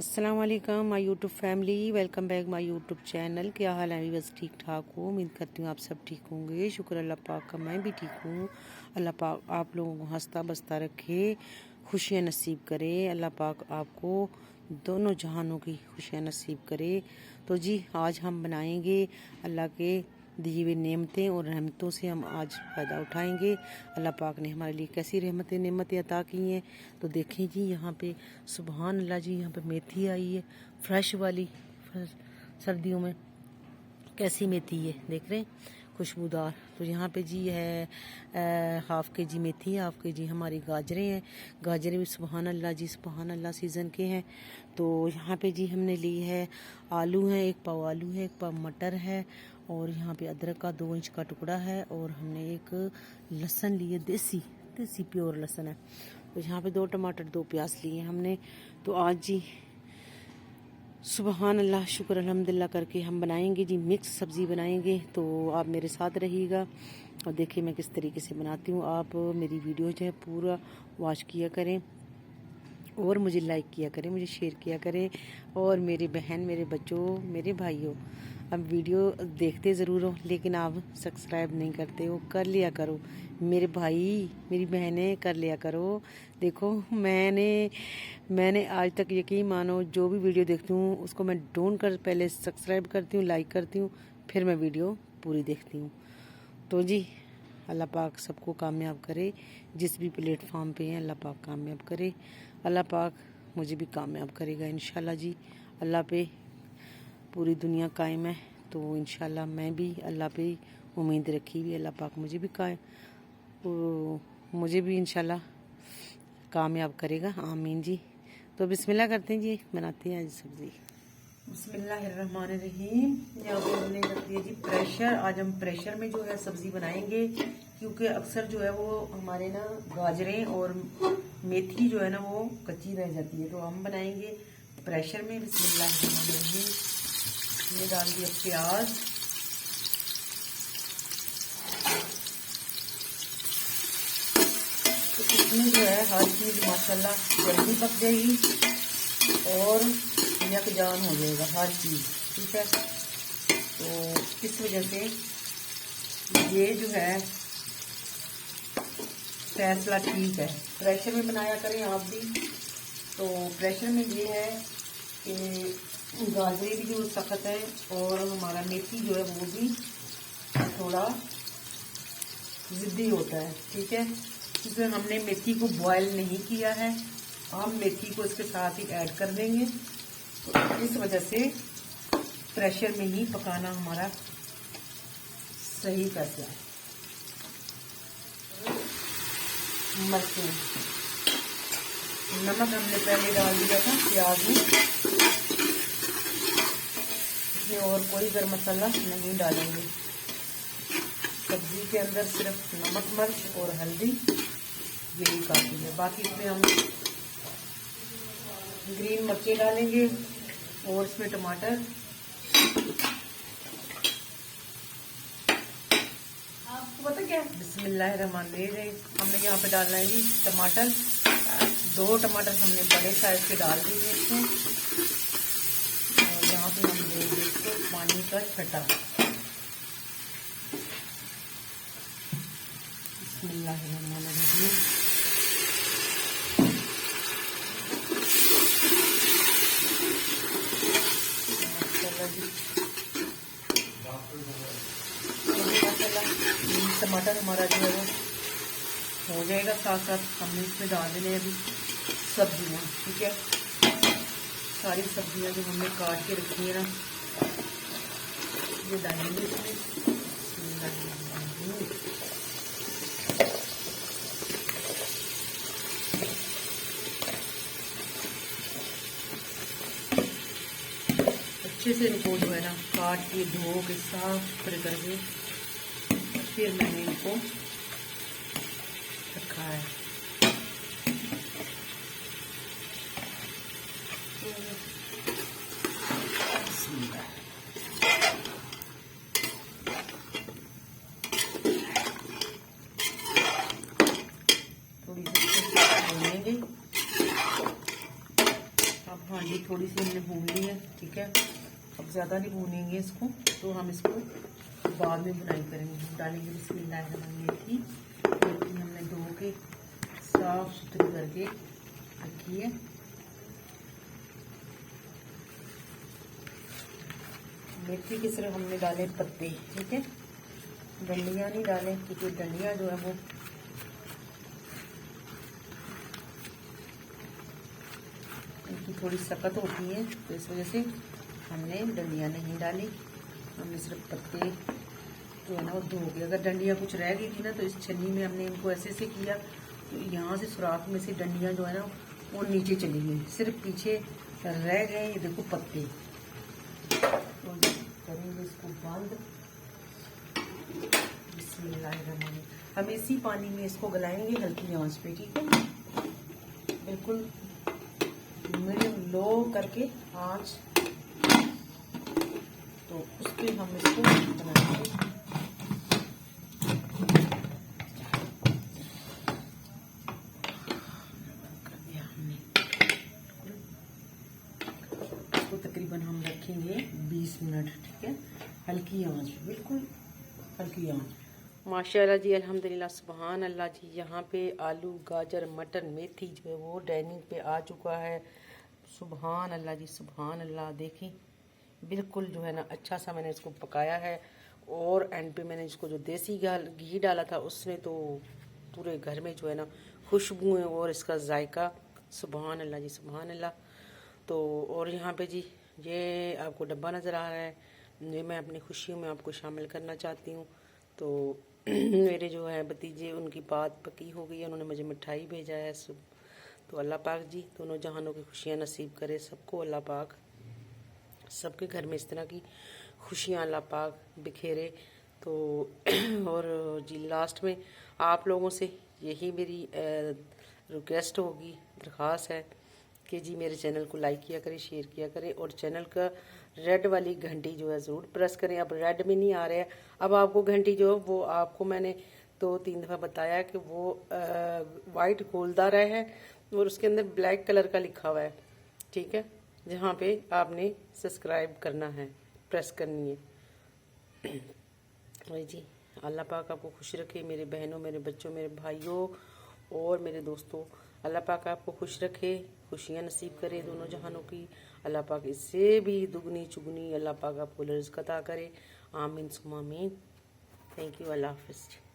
अस्सलाम वालेकुम my YouTube family, welcome back my YouTube channel. क्या हाल है? बस ठीक ठाक हूँ, उम्मीद करती हूँ आप सब ठीक होंगे। शुक्र अल्लाह पाक का, मैं भी ठीक हूँ। अल्लाह पाक आप लोगों को हंसता बसता रखे, खुशियाँ नसीब करे। अल्लाह पाक आपको दोनों जहानों की खुशियाँ नसीब करे। तो जी आज हम बनाएंगे अल्लाह के दी हुई नेमतें और रहमतों से हम आज फ़ायदा उठाएंगे। अल्लाह पाक ने हमारे लिए कैसी नेमतें अता की हैं। तो देखें जी, यहाँ पे सुबहान अल्लाह जी, यहाँ पे मेथी आई है फ्रेश वाली। सर्दियों में कैसी मेथी है देख रहे हैं, खुशबूदार। तो यहाँ पे जी है हाफ़ के जी मेथी है, हाफ़ के जी हमारी गाजरें हैं। गाजरें भी सुबहान अल्लाह जी, सुबहान अल्लाह सीज़न के हैं। तो यहाँ पे जी हमने ली है आलू है, 1 पाव आलू है, 1 पाव मटर है, और यहाँ पे अदरक का 2 इंच का टुकड़ा है, और हमने एक लहसुन लिए, देसी देसी प्योर लहसुन है। तो यहाँ पे 2 टमाटर 2 प्याज लिए हमने। तो आज जी सुबहान अल्लाह, शुक्र अल्हम्दुलिल्लाह करके हम बनाएंगे जी मिक्स सब्ज़ी बनाएंगे। तो आप मेरे साथ रहिएगा और देखिए मैं किस तरीके से बनाती हूँ। आप मेरी वीडियो जो है पूरा वॉच किया करें और मुझे लाइक किया करें, मुझे शेयर किया करें। और मेरे बहन, मेरे बच्चों, मेरे भाइयों, अब वीडियो देखते ज़रूर हो लेकिन आप सब्सक्राइब नहीं करते हो, कर लिया करो। मेरे भाई मेरी बहनें कर लिया करो। देखो मैंने आज तक यकीन मानो जो भी वीडियो देखती हूँ उसको मैं ढूंढ कर पहले सब्सक्राइब करती हूँ, लाइक करती हूँ, फिर मैं वीडियो पूरी देखती हूँ। तो जी अल्लाह पाक सबको कामयाब करे, जिस भी प्लेटफॉर्म पे हैं अल्लाह पाक कामयाब करे। अल्लाह पाक मुझे भी कामयाब करेगा इंशाल्लाह जी। अल्लाह पे पूरी दुनिया कायम है, तो इंशाल्लाह मैं भी अल्लाह पे उम्मीद रखी हुई। अल्लाह पाक मुझे भी मुझे भी इंशाल्लाह कामयाब करेगा, आमीन जी। तो बिस्मिल्लाह करते हैं जी, बनाते हैं आज सब्ज़ी। बिस्मिल्लाहिर्रहमानिर्रहीम। यहाँ पे हमने रख दिया जी प्रेशर। आज हम प्रेशर में जो है सब्ज़ी बनाएंगे, क्योंकि अक्सर जो है वो हमारे ना गाजरें और मेथी जो है ना वो कच्ची रह जाती है। तो हम बनाएंगे प्रेशर में। बिस्मिल्लाहिर्रहमानिर्रहीम। ये डाल दिया प्याज, तो इसमें जो है हर चीज़ माशाल्लाह जल्दी पक जाएगी और यकजान हो जाएगा हर चीज़, ठीक है। तो इस वजह से ये जो है फैसला ठीक है, प्रेशर में बनाया करें आप भी। तो प्रेशर में ये है कि गाजरें भी जो सख्त है और हमारा मेथी जो है वो भी थोड़ा ज़िद्दी होता है, ठीक है। क्योंकि हमने मेथी को बॉयल नहीं किया है, हम मेथी को इसके साथ ही ऐड कर देंगे। तो इस वजह से प्रेशर में ही पकाना हमारा सही फैसला है। मिर्चें, नमक हमने पहले डाल दिया था प्याज में, इसमें और कोई गरम मसाला नहीं डालेंगे। सब्जी के अंदर सिर्फ नमक, मिर्च और हल्दी यही काफ़ी है। बाकी इसमें हम ग्रीन मिर्चें डालेंगे और इसमें टमाटर, आपको पता क्या है, बिस्मिल्लाहिर्रहमानिर्रहीम। हमने यहाँ पे डालना है जी टमाटर। 2 टमाटर हमने बड़े साइज के डाल दिए इसमें, और यहाँ पे हम देंगे इसको पानी का छटा। बिस्मिल्लाहिर्रहमानिर्रहीम। टमाटर हमारा जो है वो हो जाएगा, साथ साथ हमने इसमें डाल देने अभी सब्जियाँ, ठीक है। सारी सब्जियाँ जो हमने काट के रखी है ना ये डालेंगे इसमें। अच्छे से इनको जो है ना काट के धो के साफ करके फिर मैंने इनको रखा है। थोड़ी सी भूनेंगे। अब हांडी थोड़ी सी हमने भून ली है, ठीक है। अब ज़्यादा नहीं भूनेंगे इसको, तो हम इसको बाद में बुनाई करेंगे। डालेंगे बिस्मिल्लाहिर्रहमानिर्रहीम। मेथी हमने धो के साफ सुथरी करके रखी है। मेथी के सिर्फ हमने डाले पत्ते, ठीक है, डंडियाँ नहीं डालें, क्योंकि डंडियाँ जो है वो इनकी थोड़ी सख्त होती है, तो इस वजह से हमने डंडियाँ नहीं डाली। हमने सिर्फ पत्ते जो है ना वो धो के, अगर डंडियाँ कुछ रह गई थी ना तो इस छन्नी में हमने इनको ऐसे से किया, तो यहाँ से सुराख में से डंडियाँ जो है ना वो नीचे चली गई, सिर्फ पीछे रह गए ये देखो पत्ते। तो करेंगे इसको बंद। बिस्मिल्लाहिर्रहमानिर्रहीम। हम इसी पानी में इसको गलाएंगे हल्की आंच पे, ठीक है, बिल्कुल मीडियम लो करके आंच, तो उस पर हम इसको बनाएंगे। इसको तकरीबन हम रखेंगे 20 मिनट, ठीक है, हल्की आंच, बिल्कुल हल्की आंच। माशाल्लाह जी, अल्हम्दुलिल्लाह, सुभान अल्लाह जी। यहाँ पे आलू, गाजर, मटर, मेथी जो है वो डाइनिंग पे आ चुका है। सुभान अल्लाह जी, सुभान अल्लाह। देखें बिल्कुल जो है ना अच्छा सा मैंने इसको पकाया है, और एंड पे मैंने इसको जो देसी घी डाला था उसमें तो पूरे घर में जो है ना खुशबू है और इसका जायका, सुभान अल्लाह जी, सुभान अल्लाह। तो और यहाँ पे जी ये आपको डब्बा नज़र आ रहा है, ये मैं अपनी खुशियों में आपको शामिल करना चाहती हूँ। तो मेरे जो है भतीजे, उनकी बात पकी हो गई है, उन्होंने मुझे मिठाई भेजा है सब। तो अल्लाह पाक जी दोनों जहानों की खुशियाँ नसीब करे सबको, अल्लाह पाक सबके घर में इस तरह की खुशियाँ अल्लाह पाक बिखेरे। तो और जी लास्ट में आप लोगों से यही मेरी रिक्वेस्ट होगी, दरख्वास्त है कि जी मेरे चैनल को लाइक किया करें, शेयर किया करें, और चैनल का रेड वाली घंटी जो है ज़रूर प्रेस करें। अब रेड में नहीं आ रहा है, अब आपको घंटी जो वो आपको मैंने 2-3 दफ़ा बताया कि वो वाइट गोलदार है और उसके अंदर ब्लैक कलर का लिखा हुआ है, ठीक है, जहाँ पे आपने सब्सक्राइब करना है, प्रेस करनी है। वही जी, अल्लाह पाक आपको खुश रखे, मेरे बहनों, मेरे बच्चों, मेरे भाइयों और मेरे दोस्तों। अल्लाह पाक आपको खुश रखे, खुशियाँ नसीब करे दोनों जहानों की। अल्लाह पाक इससे भी दुगनी चुगनी अल्लाह पाक आपको रिज़्क़ अता करे। आमीन सुम्मा आमीन। थैंक यू, अल्लाह हाफ़िज़।